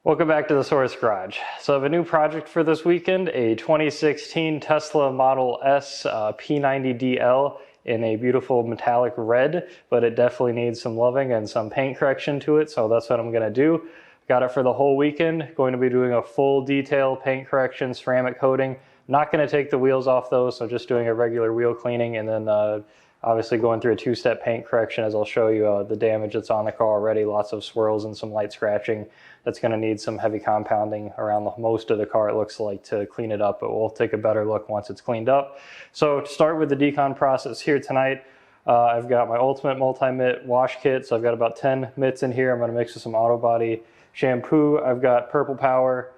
Welcome back to the Source Garage. So I have a new project for this weekend, a 2016 Tesla Model S P90DL in a beautiful metallic red, but it definitely needs some loving and some paint correction to it, so that's what I'm going to do. Got it for the whole weekend. Going to be doing a full detail paint correction, ceramic coating. Not going to take the wheels off those, so just doing a regular wheel cleaning and then obviously going through a two-step paint correction as I'll show you the damage that's on the car already. Lots of swirls and some light scratching. That's going to need some heavy compounding around most of the car, it looks like, to clean it up, but we'll take a better look once it's cleaned up. So to start with the Decon process here tonight, I've got my Ultimate Multi-Mitt Wash Kit, so I've got about 10 mitts in here. I'm going to mix with some Auto Body shampoo. I've got Purple Power.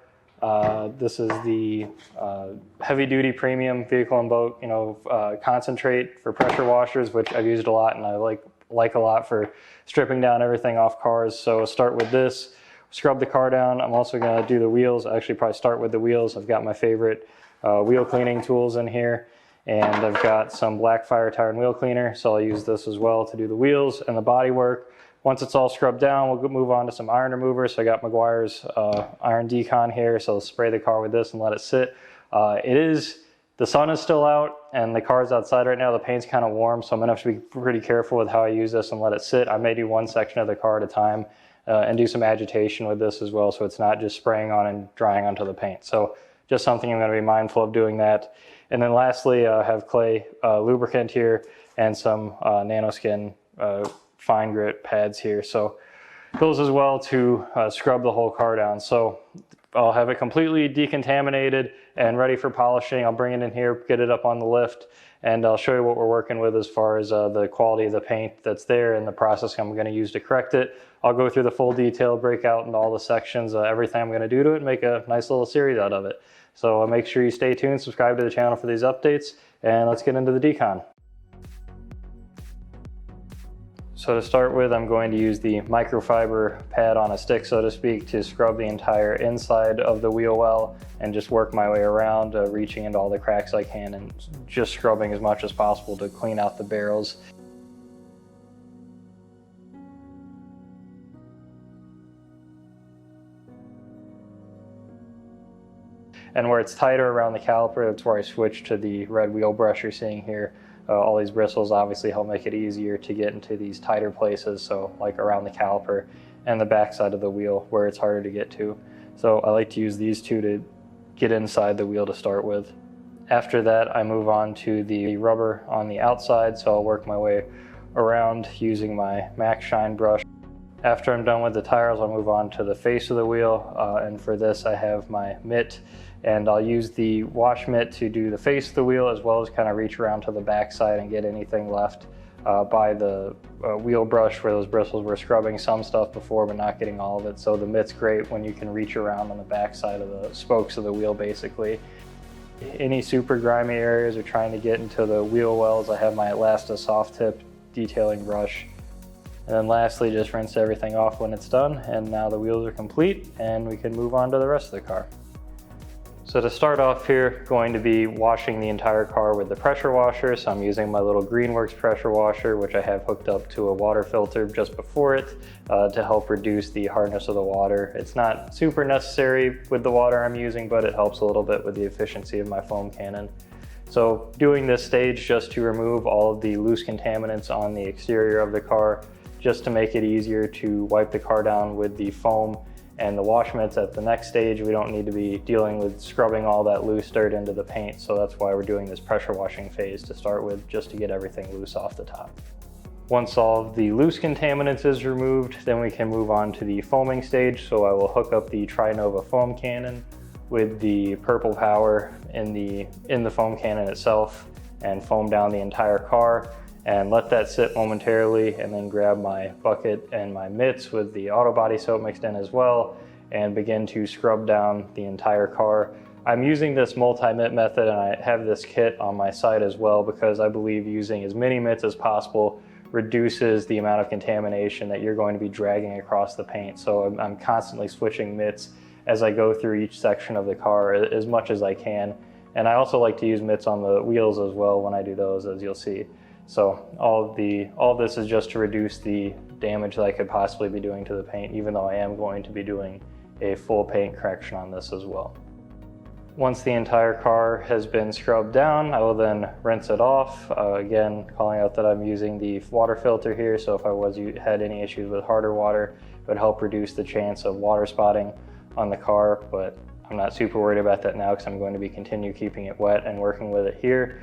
This is the heavy duty premium vehicle and boat, concentrate for pressure washers, which I've used a lot and I like a lot for stripping down everything off cars. So start with this, scrub the car down. I'm also going to do the wheels. I actually probably start with the wheels. I've got my favorite wheel cleaning tools in here, and I've got some Black Fire tire and wheel cleaner, so I'll use this as well to do the wheels and the body work. Once it's all scrubbed down, we'll move on to some iron remover. So I got Meguiar's iron Decon here, so I'll spray the car with this and let it sit. The sun is still out and the car's outside right now. The paint's kind of warm, so I'm gonna have to be pretty careful with how I use this and let it sit. I may do one section of the car at a time and do some agitation with this as well, so it's not just spraying on and drying onto the paint. So just something I'm gonna be mindful of doing that. And then lastly, I have clay lubricant here and some nanoskin fine grit pads here, so those as well to scrub the whole car down. So I'll have it completely decontaminated and ready for polishing. I'll bring it in here, get it up on the lift, and I'll show you what we're working with as far as the quality of the paint that's there and the process I'm going to use to correct it. I'll go through the full detail, break out into all the sections, everything I'm going to do to it, and make a nice little series out of it. So make sure you stay tuned, subscribe to the channel for these updates, and let's get into the Decon. So to start with, I'm going to use the microfiber pad on a stick, so to speak, to scrub the entire inside of the wheel well and just work my way around, reaching into all the cracks I can and just scrubbing as much as possible to clean out the barrels. And where it's tighter around the caliper, that's where I switch to the red wheel brush you're seeing here. All these bristles obviously help make it easier to get into these tighter places, so like around the caliper and the back side of the wheel where it's harder to get to. So I like to use these two to get inside the wheel to start with. After that, I move on to the rubber on the outside, so I'll work my way around using my Max Shine brush. After I'm done with the tires, I'll move on to the face of the wheel, and for this I have my mitt, and I'll use the wash mitt to do the face of the wheel as well as kind of reach around to the back side and get anything left by the wheel brush where those bristles were scrubbing some stuff before but not getting all of it. So the mitt's great when you can reach around on the back side of the spokes of the wheel basically. Any super grimy areas or trying to get into the wheel wells, I have my Elasta soft tip detailing brush. And then lastly, just rinse everything off when it's done, and now the wheels are complete and we can move on to the rest of the car. So to start off here, going to be washing the entire car with the pressure washer. So I'm using my little Greenworks pressure washer, which I have hooked up to a water filter just before it to help reduce the hardness of the water. It's not super necessary with the water I'm using, but it helps a little bit with the efficiency of my foam cannon. So doing this stage just to remove all of the loose contaminants on the exterior of the car, just to make it easier to wipe the car down with the foam and the wash mitts at the next stage. We don't need to be dealing with scrubbing all that loose dirt into the paint, so that's why we're doing this pressure washing phase to start with, just to get everything loose off the top. Once all of the loose contaminants is removed, then we can move on to the foaming stage. So I will hook up the Trinova foam cannon with the Purple Power in the foam cannon itself and foam down the entire car, and let that sit momentarily, and then grab my bucket and my mitts with the Auto Body soap mixed in as well and begin to scrub down the entire car. I'm using this multi-mitt method, and I have this kit on my site as well because I believe using as many mitts as possible reduces the amount of contamination that you're going to be dragging across the paint. So I'm constantly switching mitts as I go through each section of the car as much as I can. And I also like to use mitts on the wheels as well when I do those, as you'll see. So all this is just to reduce the damage that I could possibly be doing to the paint, even though I am going to be doing a full paint correction on this as well. Once the entire car has been scrubbed down, I will then rinse it off. Again, calling out that I'm using the water filter here, so if I had any issues with harder water, it would help reduce the chance of water spotting on the car, but I'm not super worried about that now because I'm going to continue keeping it wet and working with it here.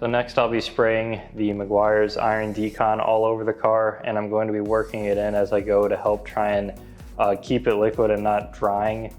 So next I'll be spraying the Meguiar's Iron Decon all over the car, and I'm going to be working it in as I go to help try and keep it liquid and not drying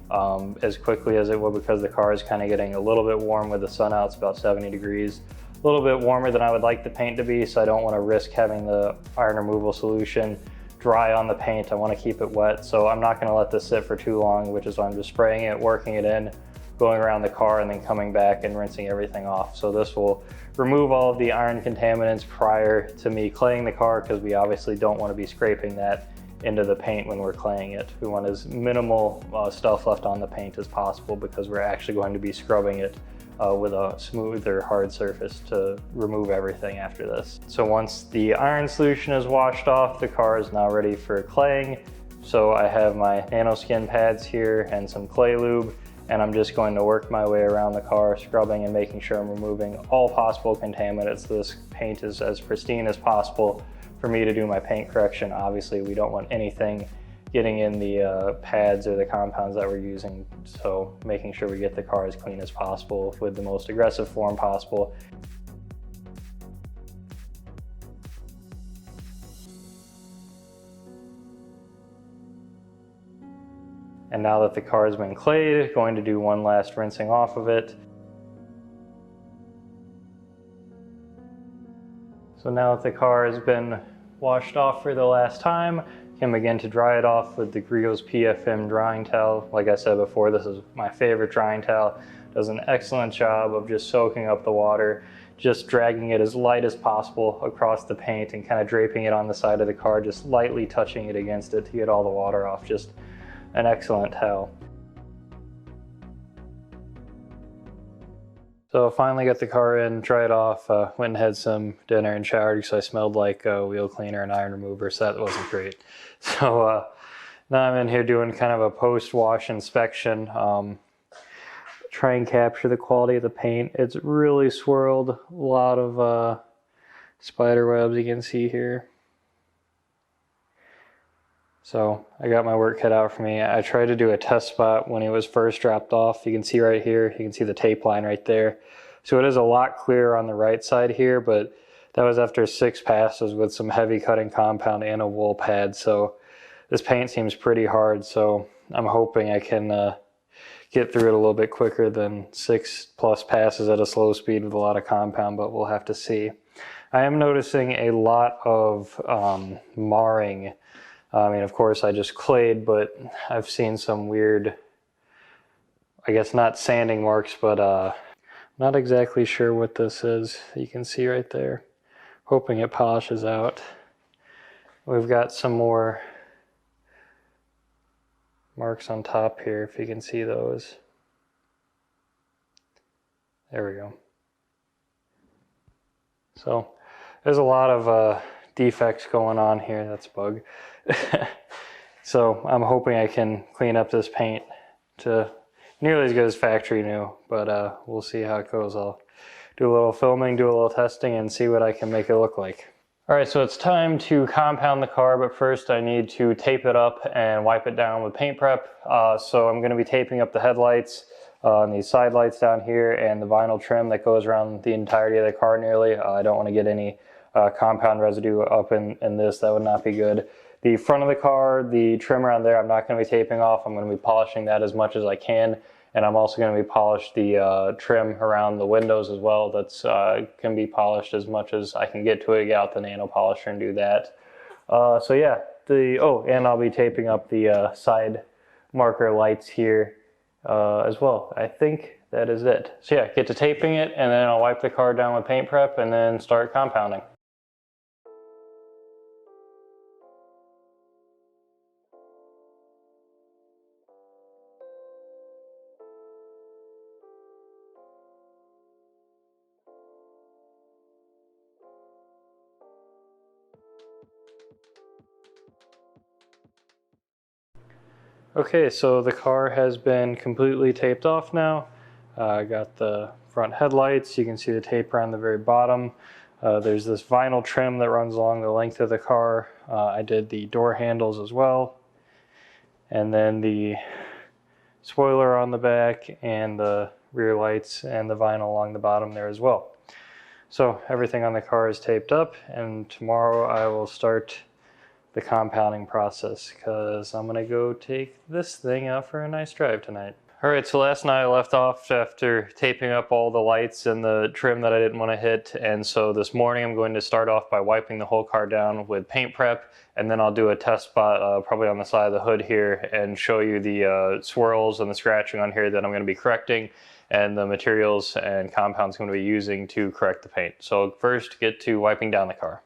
as quickly as it would, because the car is kind of getting a little bit warm with the sun out. It's about 70 degrees, a little bit warmer than I would like the paint to be, so I don't want to risk having the iron removal solution dry on the paint. I want to keep it wet, so I'm not going to let this sit for too long, which is why I'm just spraying it, working it in, going around the car, and then coming back and rinsing everything off. So this will remove all of the iron contaminants prior to me claying the car, because we obviously don't want to be scraping that into the paint when we're claying it. We want as minimal stuff left on the paint as possible, because we're actually going to be scrubbing it with a smooth or hard surface to remove everything after this. So once the iron solution is washed off, the car is now ready for claying. So I have my nanoskin pads here and some clay lube, and I'm just going to work my way around the car, scrubbing and making sure I'm removing all possible contaminants. This paint is as pristine as possible for me to do my paint correction. Obviously, we don't want anything getting in the pads or the compounds that we're using, so making sure we get the car as clean as possible with the most aggressive form possible. And now that the car has been clayed, going to do one last rinsing off of it. So now that the car has been washed off for the last time, I can begin to dry it off with the Grio's PFM drying towel. Like I said before, this is my favorite drying towel. It does an excellent job of just soaking up the water, just dragging it as light as possible across the paint and kind of draping it on the side of the car, just lightly touching it against it to get all the water off. Just an excellent towel. So finally got the car in, dried off, went and had some dinner and showered because I smelled like wheel cleaner and iron remover, so that wasn't great. So now I'm in here doing kind of a post-wash inspection. Try and capture the quality of the paint. It's really swirled, a lot of spider webs you can see here. So I got my work cut out for me. I tried to do a test spot when it was first dropped off. You can see right here, you can see the tape line right there. So it is a lot clearer on the right side here, but that was after 6 passes with some heavy cutting compound and a wool pad. So this paint seems pretty hard, so I'm hoping I can get through it a little bit quicker than 6+ passes at a slow speed with a lot of compound, but we'll have to see. I am noticing a lot of marring. I mean, of course, I just clayed, but I've seen some weird, I guess not sanding marks, but not exactly sure what this is. You can see right there. Hoping it polishes out. We've got some more marks on top here, if you can see those. There we go. So there's a lot of defects going on here. That's a bug. So I'm hoping I can clean up this paint to nearly as good as factory new, but we'll see how it goes. I'll do a little filming, do a little testing, and see what I can make it look like. All right, so it's time to compound the car, but first I need to tape it up and wipe it down with paint prep. So I'm going to be taping up the headlights, and these side lights down here, and the vinyl trim that goes around the entirety of the car nearly. I don't want to get any compound residue up in this. That would not be good. The front of the car, the trim around there, I'm not going to be taping off. I'm going to be polishing that as much as I can. And I'm also going to be polish the trim around the windows as well. That's can be polished as much as I can get to it. Get out the nano polisher and do that. So yeah, and I'll be taping up the side marker lights here as well. I think that is it. So yeah, get to taping it, and then I'll wipe the car down with paint prep and then start compounding. Okay, so the car has been completely taped off now. I got the front headlights. You can see the tape around the very bottom. There's this vinyl trim that runs along the length of the car. I did the door handles as well. And then the spoiler on the back and the rear lights and the vinyl along the bottom there as well. So everything on the car is taped up, and tomorrow I will start the compounding process because I'm gonna go take this thing out for a nice drive tonight. All right, so last night I left off after taping up all the lights and the trim that I didn't want to hit, and so this morning I'm going to start off by wiping the whole car down with paint prep, and then I'll do a test spot probably on the side of the hood here and show you the swirls and the scratching on here that I'm going to be correcting, and the materials and compounds I'm going to be using to correct the paint. So first, get to wiping down the car.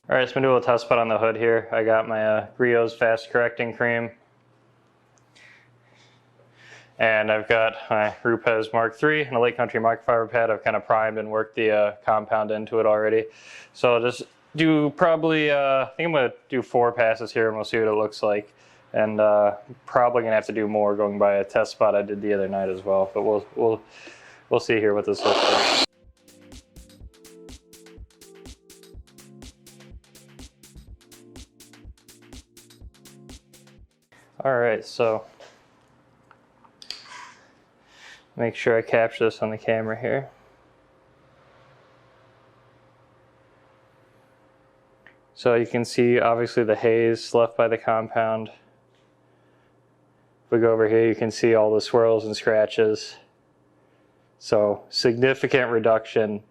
All right, so I'm gonna do a little test spot on the hood here. I got my Grio's Fast Correcting Cream. And I've got my Rupes Mark III and a Lake Country microfiber pad. I've kind of primed and worked the compound into it already. So I'll just do probably, I think I'm gonna do 4 passes here and we'll see what it looks like. And probably gonna have to do more going by a test spot I did the other night as well. But we'll see here what this looks like. All right, so make sure I capture this on the camera here. So you can see obviously the haze left by the compound. If we go over here, you can see all the swirls and scratches. So significant reduction.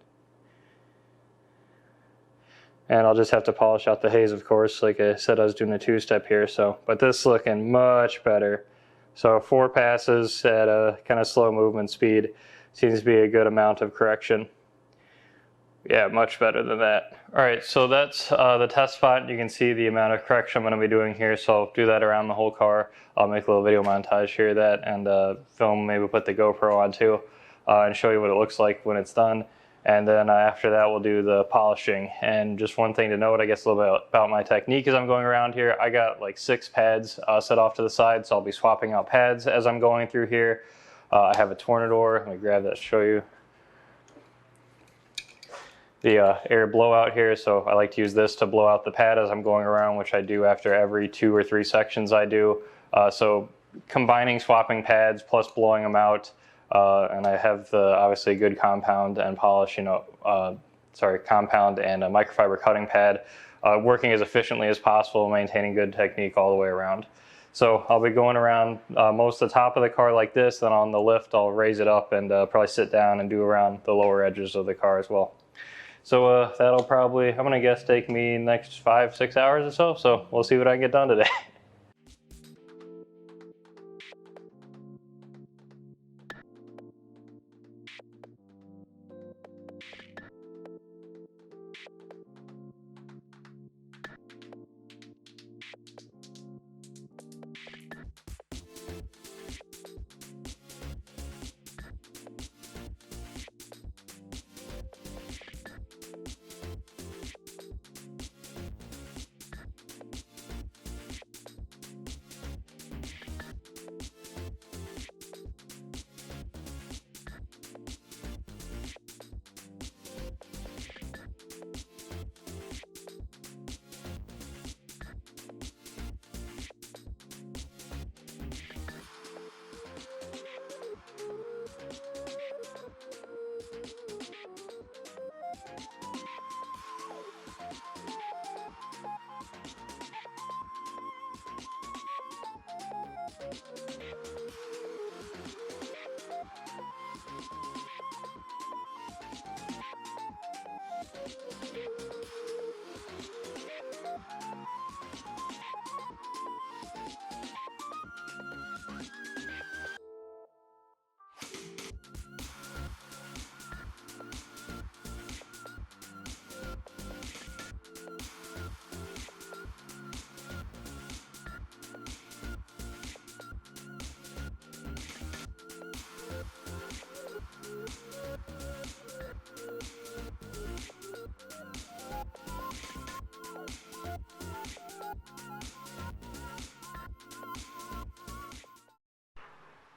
And I'll just have to polish out the haze, of course. Like I said, I was doing a 2-step here, but this is looking much better. So 4 passes at a kind of slow movement speed seems to be a good amount of correction. Yeah, much better than that. All right, so that's the test spot. You can see the amount of correction I'm going to be doing here, so I'll do that around the whole car. I'll make a little video montage here of that and film, maybe put the GoPro on too, and show you what it looks like when it's done. And then after that, we'll do the polishing. And just one thing to note, I guess a little bit about my technique as I'm going around here. I got like 6 pads set off to the side, so I'll be swapping out pads as I'm going through here. I have a Tornador. Let me grab that to show you. The air blowout here, so I like to use this to blow out the pad as I'm going around, which I do after every 2 or 3 sections I do. So combining swapping pads plus blowing them out. And I have obviously a good compound and polish, compound and a microfiber cutting pad, working as efficiently as possible, maintaining good technique all the way around. So I'll be going around most of the top of the car like this, then on the lift I'll raise it up and probably sit down and do around the lower edges of the car as well. So that'll probably, I'm gonna guess, take me next 5-6 hours or so we'll see what I can get done today.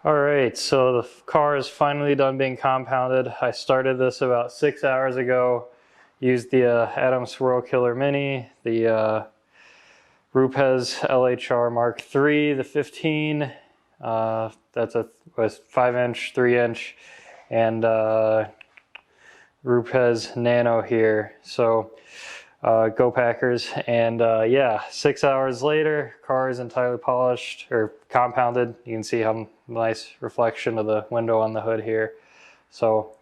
All right, so the car is finally done being compounded. I started this about 6 hours ago. Used the Atom Swirl Killer Mini, the Rupes LHR Mark III, the 15. That's was 5-inch, 3-inch, and Rupes Nano here. So go Packers. And yeah, 6 hours later, car is entirely polished or compounded. You can see how nice reflection of the window on the hood here. So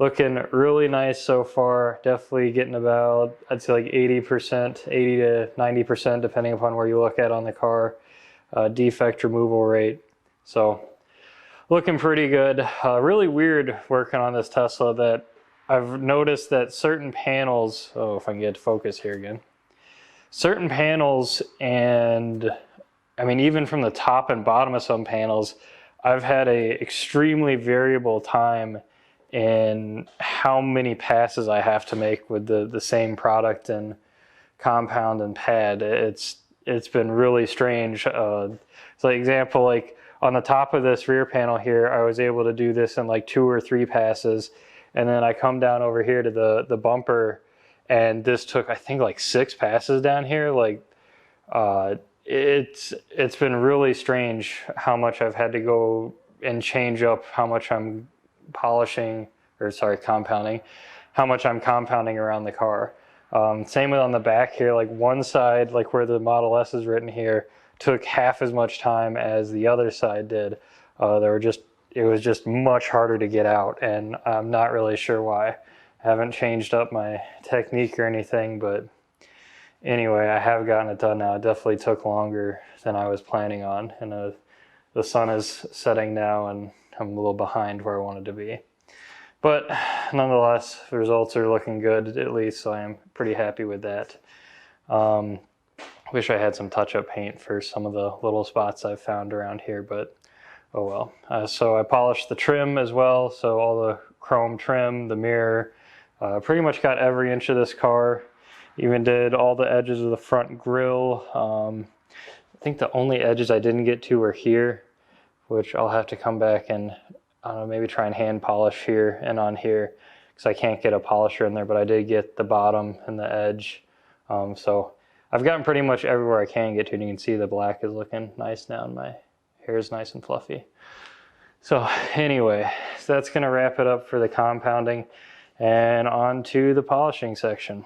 looking really nice so far. Definitely getting about, I'd say like 80%, 80 to 90%, depending upon where you look at on the car, defect removal rate. So looking pretty good. Really weird working on this Tesla that I've noticed that certain panels, oh, if I can get to focus here again, certain panels, and I mean, even from the top and bottom of some panels, I've had a extremely variable time in how many passes I have to make with the same product and compound and pad. It's been really strange. So example, like on the top of this rear panel here, I was able to do this in like 2 or 3 passes. And then I come down over here to the bumper, and this took, I think, like 6 passes down here. Like, it's been really strange how much I've had to go and change up how much I'm polishing, or sorry, compounding, how much I'm compounding around the car. Same with on the back here, like one side, like where the Model S is written here, took half as much time as the other side did. It was just much harder to get out, and I'm not really sure why. I haven't changed up my technique or anything, but anyway, I have gotten it done now. It definitely took longer than I was planning on, and the sun is setting now, and I'm a little behind where I wanted to be. But nonetheless, the results are looking good, at least, so I am pretty happy with that. Wish I had some touch-up paint for some of the little spots I've found around here, but oh well. So I polished the trim as well, so all the chrome trim, the mirror, pretty much got every inch of this car. Even did all the edges of the front grille. I think the only edges I didn't get to were here, which I'll have to come back and I don't know, maybe try and hand polish here and on here, because I can't get a polisher in there, but I did get the bottom and the edge. So I've gotten pretty much everywhere I can get to, and you can see the black is looking nice now, and my hair is nice and fluffy. So anyway, so that's going to wrap it up for the compounding, and on to the polishing section.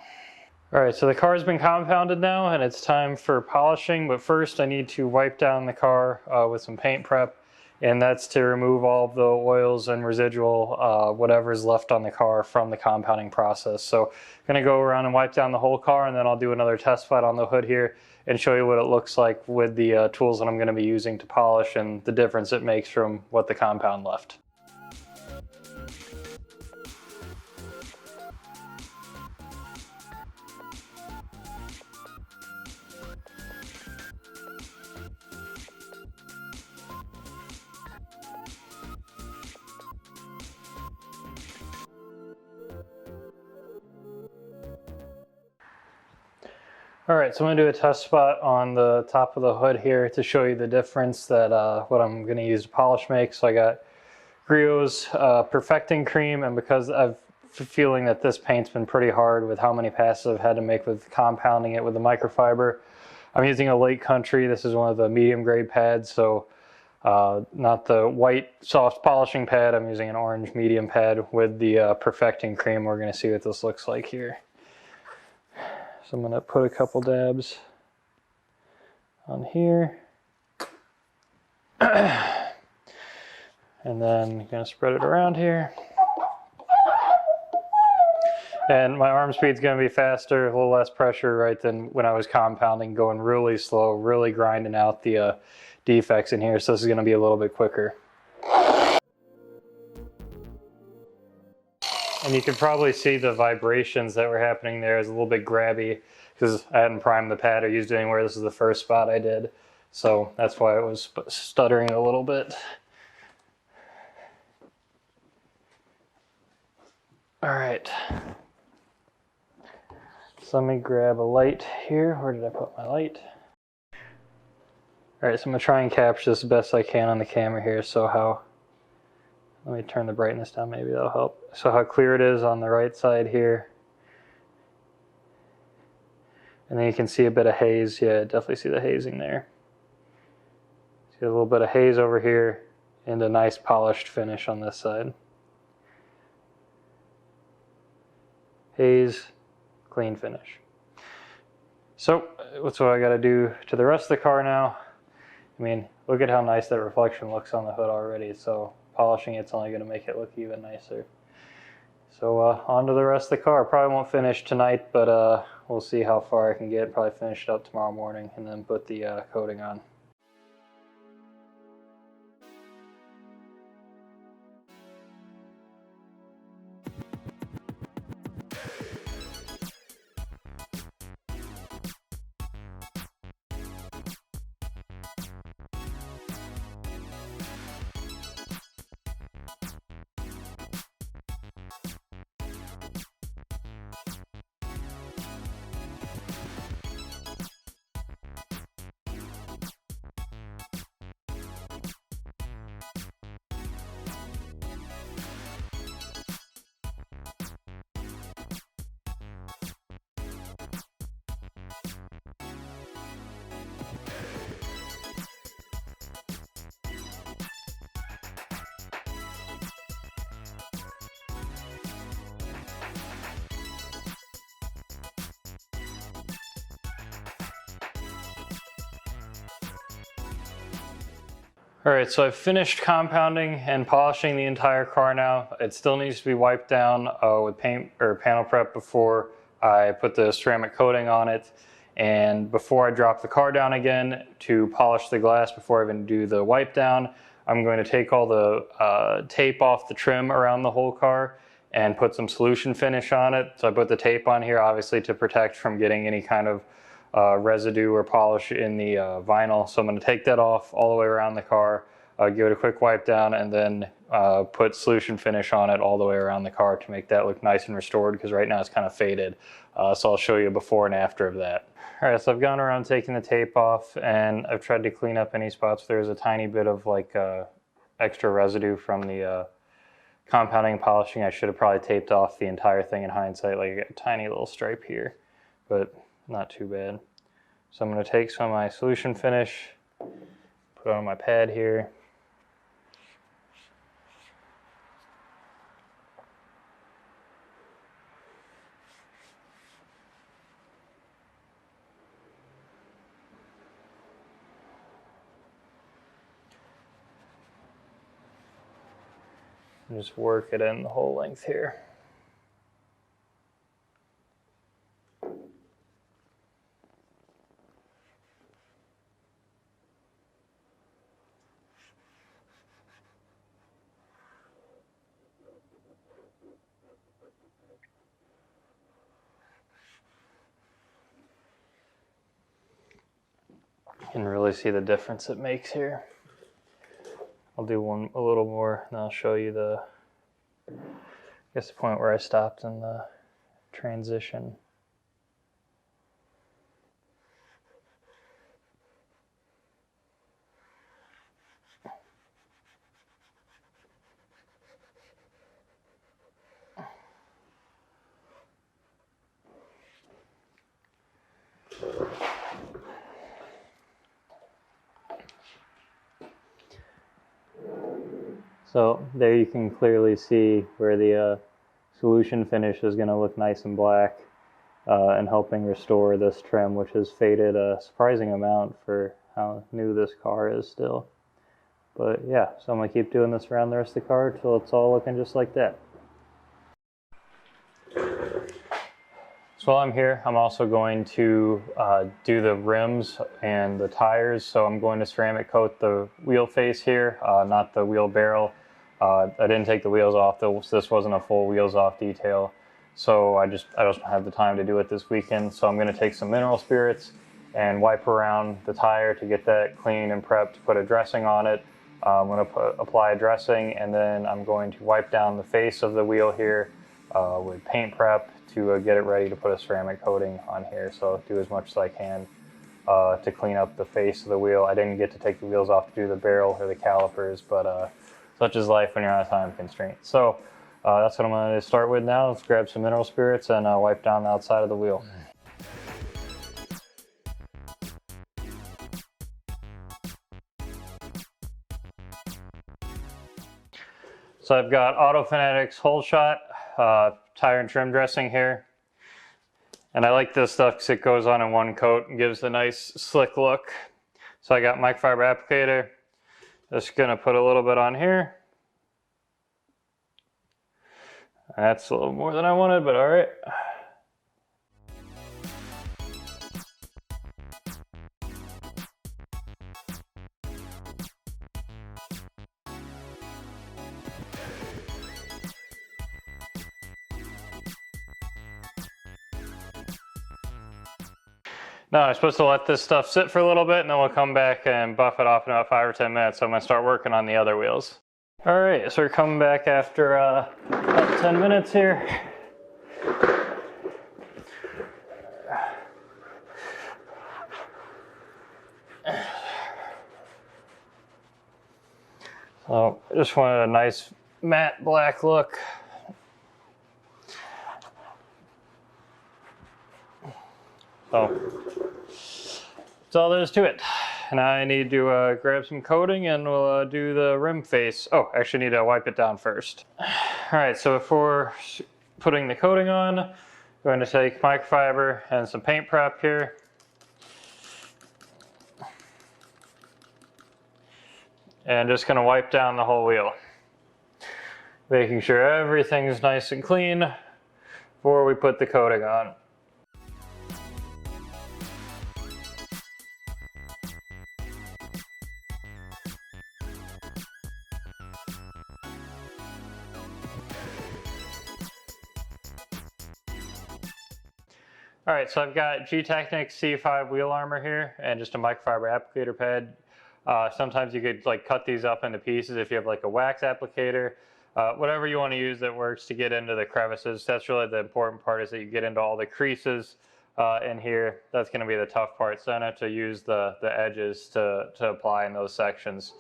All right, so the car's been compounded now, and it's time for polishing, but first I need to wipe down the car with some paint prep, and that's to remove all of the oils and residual whatever's left on the car from the compounding process. So I'm going to go around and wipe down the whole car, and then I'll do another test flight on the hood here and show you what it looks like with the tools that I'm going to be using to polish and the difference it makes from what the compound left. All right, so I'm gonna do a test spot on the top of the hood here to show you the difference that what I'm gonna use to polish make. So I got Griot's Perfecting Cream, and because I've feeling that this paint's been pretty hard with how many passes I've had to make with compounding it with the microfiber, I'm using a Lake Country. This is one of the medium grade pads, so not the white soft polishing pad. I'm using an orange medium pad with the Perfecting Cream. We're gonna see what this looks like here. So I'm going to put a couple dabs on here. And then I'm going to spread it around here. And my arm speed's going to be faster, a little less pressure, right, than when I was compounding, going really slow, really grinding out the defects in here. So this is going to be a little bit quicker. And you can probably see the vibrations that were happening there. Is a little bit grabby because I hadn't primed the pad or used it anywhere. This is the first spot I did. So that's why it was stuttering a little bit. All right. So let me grab a light here. Where did I put my light? Alright, so I'm going to try and capture this the best I can on the camera here. Let me turn the brightness down, maybe that'll help. So how clear it is on the right side here. And then you can see a bit of haze. Yeah, definitely see the hazing there. See a little bit of haze over here and a nice polished finish on this side. Haze, clean finish. So that's what I got to do to the rest of the car now. I mean, look at how nice that reflection looks on the hood already. So polishing it's only going to make it look even nicer. So on to the rest of the car. Probably won't finish tonight, but we'll see how far I can get. Probably finish it up tomorrow morning and then put the coating on. Alright, so I've finished compounding and polishing the entire car now. It still needs to be wiped down with paint or panel prep before I put the ceramic coating on it. And before I drop the car down again to polish the glass before I even do the wipe down, I'm going to take all the tape off the trim around the whole car and put some solution finish on it. So I put the tape on here obviously to protect from getting any kind of residue or polish in the vinyl. So I'm going to take that off all the way around the car, give it a quick wipe down, and then put solution finish on it all the way around the car to make that look nice and restored, because right now it's kind of faded. So I'll show you before and after of that. Alright, so I've gone around taking the tape off and I've tried to clean up any spots where there's a tiny bit of like extra residue from the compounding and polishing. I should have probably taped off the entire thing in hindsight, like a tiny little stripe here, but not too bad. So I'm going to take some of my solution finish, put it on my pad here. And just work it in the whole length here. You can really see the difference it makes here. I'll do a little more, and I'll show you the point where I stopped in the transition. So there you can clearly see where the solution finish is going to look nice and black and helping restore this trim, which has faded a surprising amount for how new this car is still. But yeah, so I'm going to keep doing this around the rest of the car until it's all looking just like that. So while I'm here, I'm also going to do the rims and the tires. So I'm going to ceramic coat the wheel face here, not the wheel barrel. I didn't take the wheels off. This wasn't a full wheels off detail. So I just don't have the time to do it this weekend. So I'm going to take some mineral spirits and wipe around the tire to get that clean and prepped, put a dressing on it. I'm going to apply a dressing, and then I'm going to wipe down the face of the wheel here with paint prep to get it ready to put a ceramic coating on here. So I'll do as much as I can to clean up the face of the wheel. I didn't get to take the wheels off to do the barrel or the calipers, but such is life when you're on a time constraint. So that's what I'm going to start with now. Let's grab some mineral spirits and wipe down the outside of the wheel. So I've got Auto Fanatics Hold Shot tire and trim dressing here. And I like this stuff because it goes on in one coat and gives a nice slick look. So I got microfiber applicator. Just gonna put a little bit on here. That's a little more than I wanted, but all right. No, I'm supposed to let this stuff sit for a little bit and then we'll come back and buff it off in about 5 or 10 minutes. So I'm gonna start working on the other wheels. All right, so we're coming back after about 10 minutes here. So I just wanted a nice matte black look. So that's all there is to it. Now I need to grab some coating and we'll do the rim face. Oh, actually need to wipe it down first. All right, so before putting the coating on, I'm going to take microfiber and some paint prep here. And just gonna wipe down the whole wheel. Making sure everything's nice and clean before we put the coating on. All right, so I've got G-Technic C5 wheel armor here and just a microfiber applicator pad. Sometimes you could like cut these up into pieces if you have like a wax applicator. Whatever you want to use that works to get into the crevices. That's really the important part, is that you get into all the creases in here. That's going to be the tough part. So I have to use the edges to apply in those sections.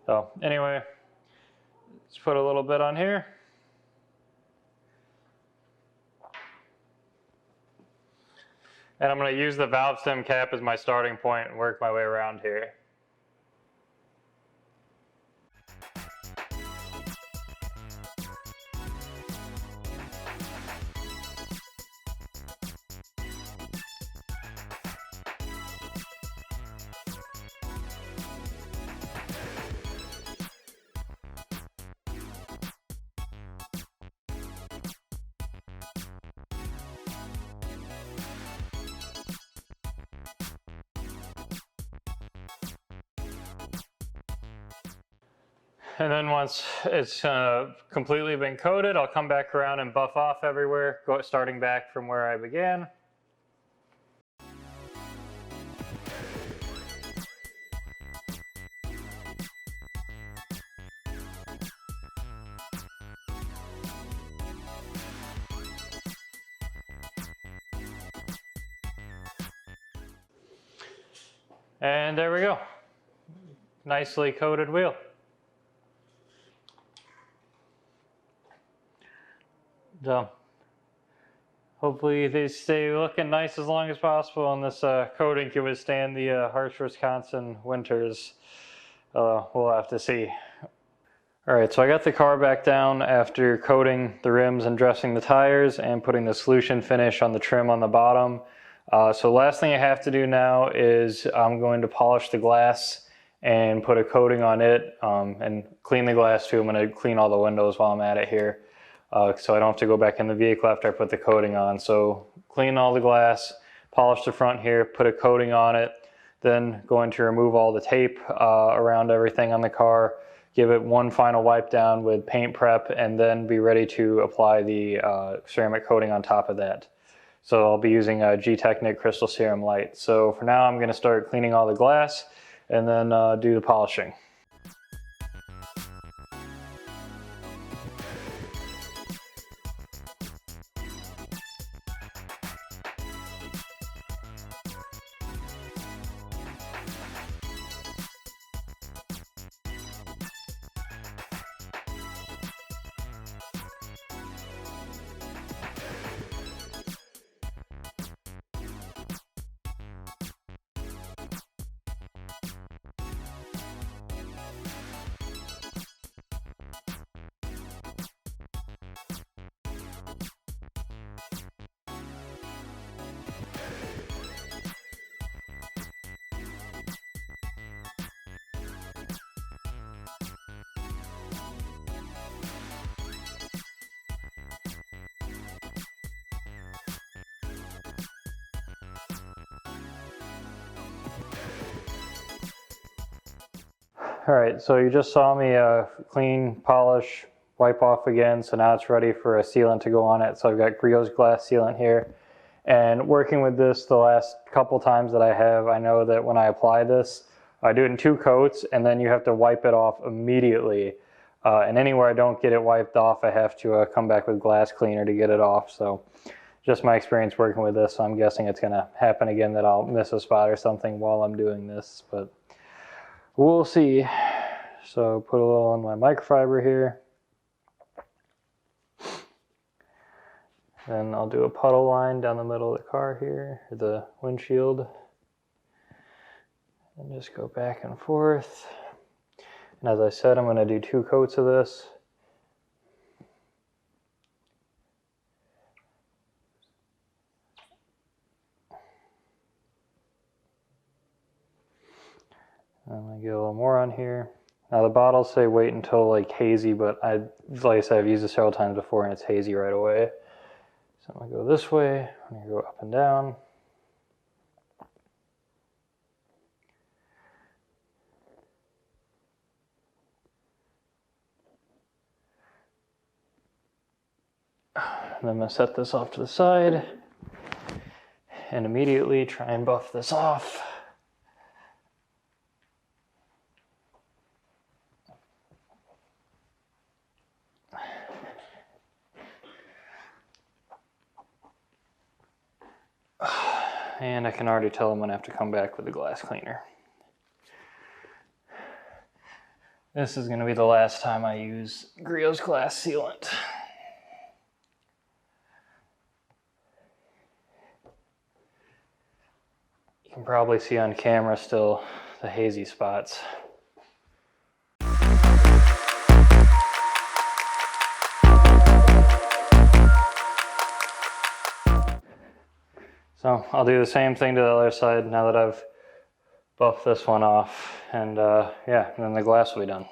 So anyway, let's put a little bit on here. And I'm going to use the valve stem cap as my starting point and work my way around here. And then once it's completely been coated, I'll come back around and buff off everywhere, starting back from where I began. And there we go. Nicely coated wheel. So hopefully they stay looking nice as long as possible, and this coating can withstand the harsh Wisconsin winters. We'll have to see. All right, so I got the car back down after coating the rims and dressing the tires and putting the solution finish on the trim on the bottom. So last thing I have to do now is I'm going to polish the glass and put a coating on it and clean the glass too. I'm going to clean all the windows while I'm at it here. So I don't have to go back in the vehicle after I put the coating on. So clean all the glass, polish the front here, put a coating on it, then going to remove all the tape around everything on the car, give it one final wipe down with paint prep, and then be ready to apply the ceramic coating on top of that. So I'll be using a G-Technic Crystal Serum Light. So for now I'm going to start cleaning all the glass and then do the polishing. All right, so you just saw me clean, polish, wipe off again, so now it's ready for a sealant to go on it. So I've got Griot's glass sealant here. And working with this the last couple times that I have, I know that when I apply this, I do it in 2 coats, and then you have to wipe it off immediately. And anywhere I don't get it wiped off, I have to come back with glass cleaner to get it off. So just my experience working with this, so I'm guessing it's gonna happen again that I'll miss a spot or something while I'm doing this, but we'll see. So put a little on my microfiber here. Then I'll do a puddle line down the middle of the car here, or the windshield. And just go back and forth. And as I said, I'm going to do 2 coats of this. I'm going to get a little more on here. Now the bottles say wait until like hazy, but like I said, I've used it several times before and it's hazy right away. So I'm going to go this way, I'm going to go up and down. And then I'm going to set this off to the side and immediately try and buff this off. And I can already tell I'm going to have to come back with the glass cleaner. This is going to be the last time I use Griot's glass sealant. You can probably see on camera still the hazy spots. So I'll do the same thing to the other side now that I've buffed this one off, and yeah, and then the glass will be done.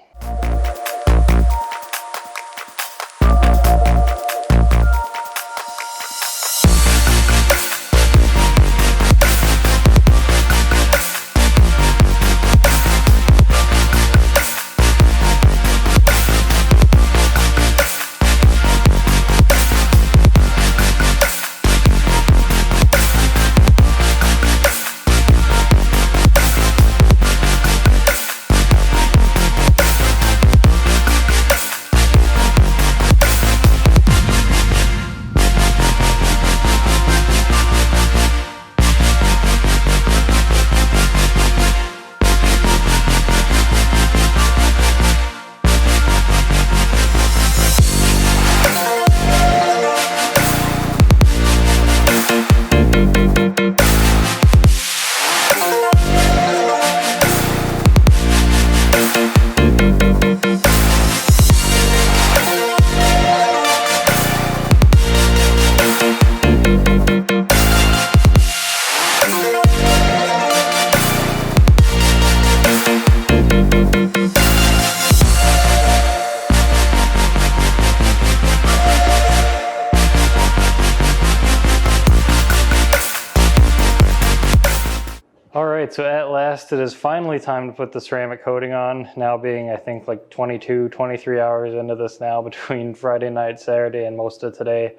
So at last it is finally time to put the ceramic coating on, now being I think like 22, 23 hours into this now between Friday night, Saturday, and most of today.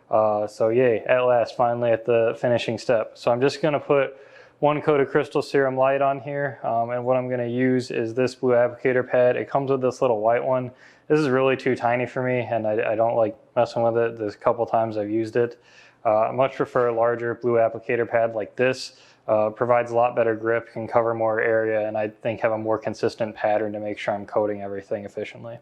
So yay, at last, finally at the finishing step. So I'm just going to put 1 coat of Crystal Serum Light on here, and what I'm going to use is this blue applicator pad. It comes with this little white one. This is really too tiny for me, and I don't like messing with it. There's a couple times I've used it. I much prefer a larger blue applicator pad like this. Provides a lot better grip, can cover more area, and I think have a more consistent pattern to make sure I'm coating everything efficiently.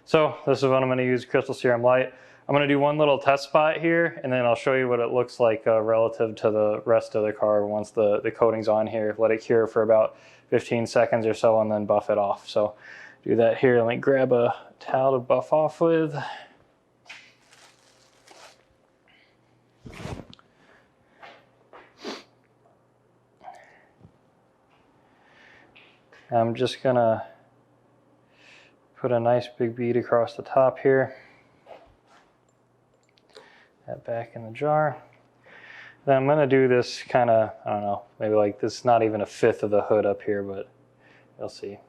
So this is what I'm going to use, Crystal Serum Light. I'm going to do one little test spot here, and then I'll show you what it looks like relative to the rest of the car once the coating's on here. Let it cure for about 15 seconds or so, and then buff it off. So do that here. Let me grab a towel to buff off with. I'm just gonna put a nice big bead across the top here. That back in the jar. Then I'm gonna do this kind of, I don't know, maybe like this, not even 1/5 of the hood up here, but you'll see.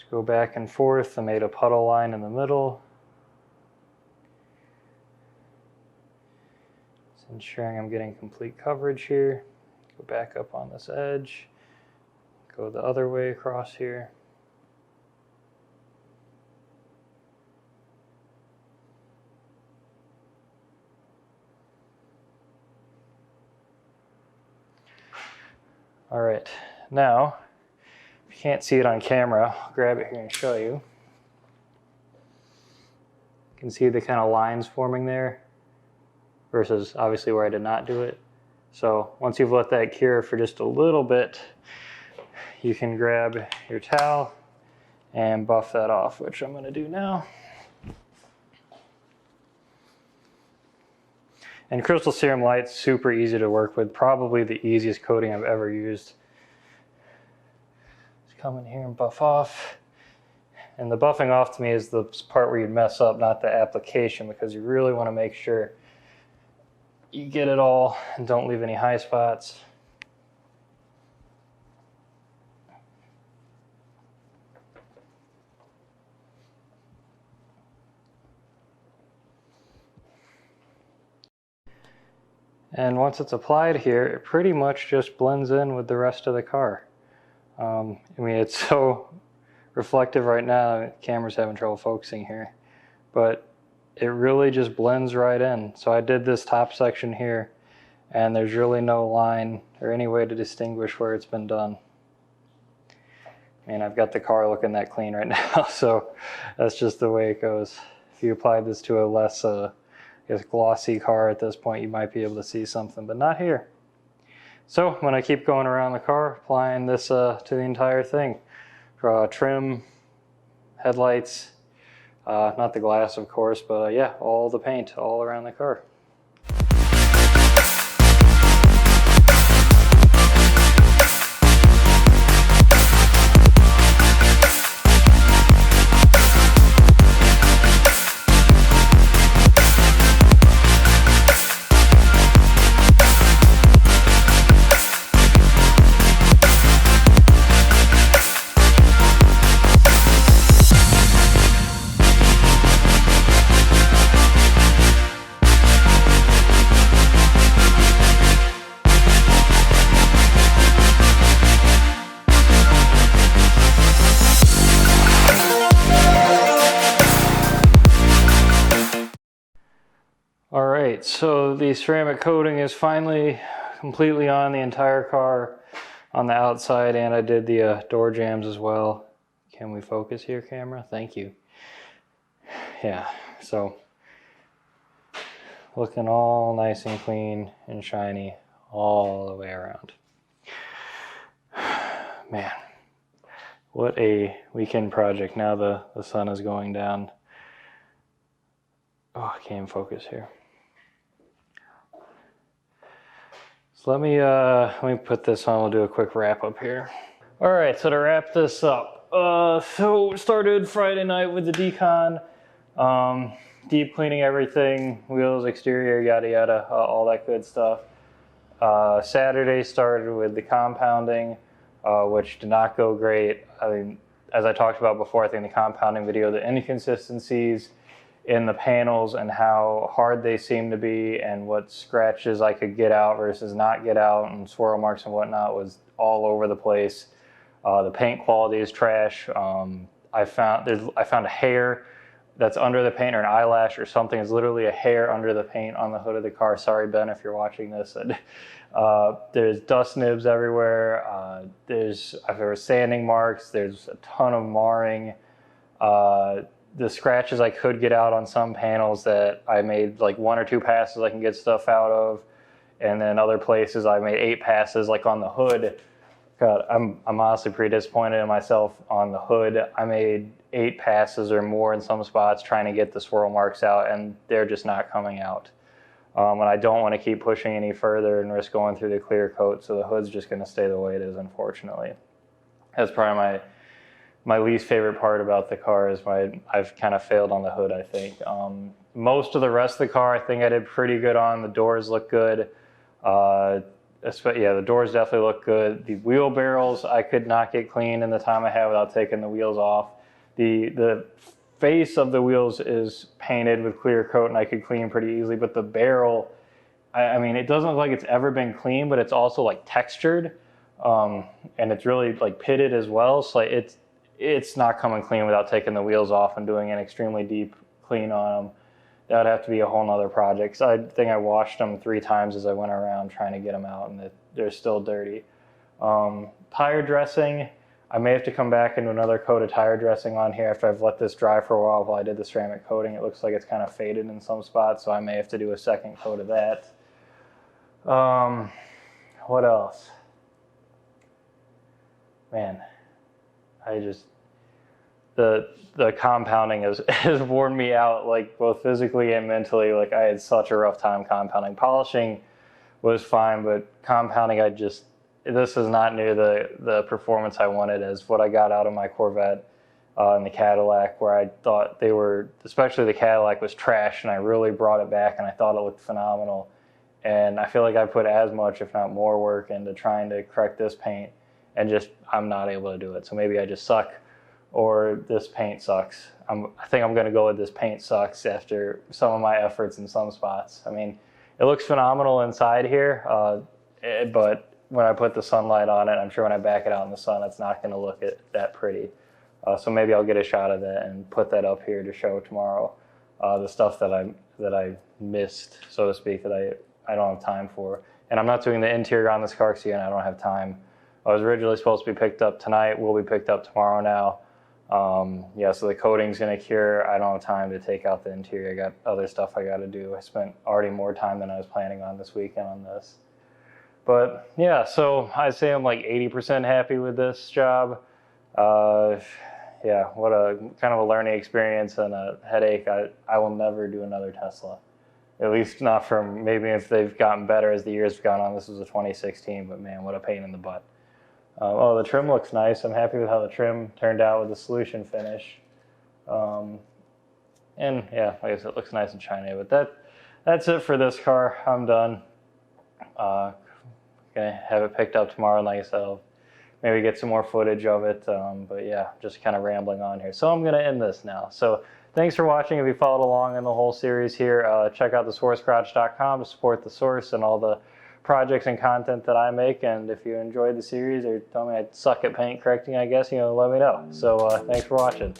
Just go back and forth. I made a puddle line in the middle. Just ensuring I'm getting complete coverage here. Go back up on this edge. Go the other way across here. All right, now, if you can't see it on camera, I'll grab it here and show you. You can see the kind of lines forming there versus obviously where I did not do it. So once you've let that cure for just a little bit, you can grab your towel and buff that off, which I'm going to do now. And Crystal Serum Light's super easy to work with, probably the easiest coating I've ever used. Just come in here and buff off. And the buffing off to me is the part where you mess up, not the application, because you really want to make sure you get it all and don't leave any high spots. And once it's applied here, it pretty much just blends in with the rest of the car. I mean, it's so reflective right now, the camera's having trouble focusing here, but it really just blends right in. So I did this top section here, and there's really no line or any way to distinguish where it's been done. I mean, I've got the car looking that clean right now, so that's just the way it goes. If you applied this to a less glossy car at this point, you might be able to see something, but not here. So I'm going to keep going around the car, applying this to the entire thing. Trim, headlights, not the glass of course, but yeah, all the paint all around the car. Alright, so the ceramic coating is finally completely on the entire car on the outside, and I did the door jambs as well. Can we focus here, camera? Thank you. Yeah, so looking all nice and clean and shiny all the way around. Man, what a weekend project. Now the sun is going down. Oh, I can't even focus here. So let me put this on. We'll do a quick wrap up here. All right, so to wrap this up, so started Friday night with the Decon, deep cleaning everything, wheels, exterior, yada yada, all that good stuff. Saturday started with the compounding, which did not go great. I mean, as I talked about before, I think the compounding video, the inconsistencies in the panels and how hard they seem to be and what scratches I could get out versus not get out and swirl marks and whatnot was all over the place. The paint quality is trash. I found a hair that's under the paint, or an eyelash or something. It's literally a hair under the paint on the hood of the car. Sorry, Ben, if you're watching this. There's dust nibs everywhere. There were sanding marks. There's a ton of marring. The scratches I could get out on some panels that I made like 1 or 2 passes I can get stuff out of, and then other places I made 8 passes, like on the hood. God, I'm honestly pretty disappointed in myself on the hood. I made 8 passes or more in some spots trying to get the swirl marks out, and they're just not coming out. And I don't want to keep pushing any further and risk going through the clear coat, so the hood's just going to stay the way it is, unfortunately. That's probably my least favorite part about the car is I've kind of failed on the hood, I think. Most of the rest of the car, I think I did pretty good on. The doors look good. Yeah, the doors definitely look good. The wheel barrels I could not get clean in the time I had without taking the wheels off. The face of the wheels is painted with clear coat and I could clean pretty easily, but the barrel, I mean, it doesn't look like it's ever been clean, but it's also like textured, and it's really like pitted as well. So like it's not coming clean without taking the wheels off and doing an extremely deep clean on them. That would have to be a whole nother project. So I think I washed them 3 times as I went around trying to get them out, and they're still dirty. Tire dressing, I may have to come back and do another coat of tire dressing on here after I've let this dry for a while I did the ceramic coating. It looks like it's kind of faded in some spots, so I may have to do a second coat of that. What else? Man, the compounding has worn me out, like both physically and mentally. Like I had such a rough time compounding. Polishing was fine, but compounding, this is not near the performance I wanted as what I got out of my Corvette and the Cadillac, where I thought they were, especially the Cadillac was trash, and I really brought it back and I thought it looked phenomenal. And I feel like I put as much, if not more, work into trying to correct this paint, and I'm not able to do it. So maybe I just suck, or this paint sucks. I think I'm going to go with this paint sucks after some of my efforts in some spots. I mean, it looks phenomenal inside here, but when I put the sunlight on it, I'm sure when I back it out in the sun, it's not going to look that pretty. So maybe I'll get a shot of that and put that up here to show tomorrow. The stuff that I missed, so to speak, that I don't have time for. And I'm not doing the interior on this car because again, I don't have time. I was originally supposed to be picked up tonight, will be picked up tomorrow now. Yeah, so the coating's gonna cure. I don't have time to take out the interior. I got other stuff I gotta do. I spent already more time than I was planning on this weekend on this. But yeah, so I'd say I'm like 80% happy with this job. Yeah, what a kind of a learning experience and a headache. I will never do another Tesla. At least not from, maybe if they've gotten better as the years have gone on. This was a 2016, but man, what a pain in the butt. Oh, the trim looks nice. I'm happy with how the trim turned out with the solution finish. And yeah, like I said, it looks nice and shiny. But that's it for this car. I'm done. Gonna have it picked up tomorrow, and like I said, I'll maybe get some more footage of it. But yeah, just kind of rambling on here. So I'm gonna end this now. So thanks for watching. If you followed along in the whole series here, check out thesourcegarage.com to support the source and all the projects and content that I make. And if you enjoyed the series or tell me I suck at paint correcting, I guess, let me know. So thanks for watching.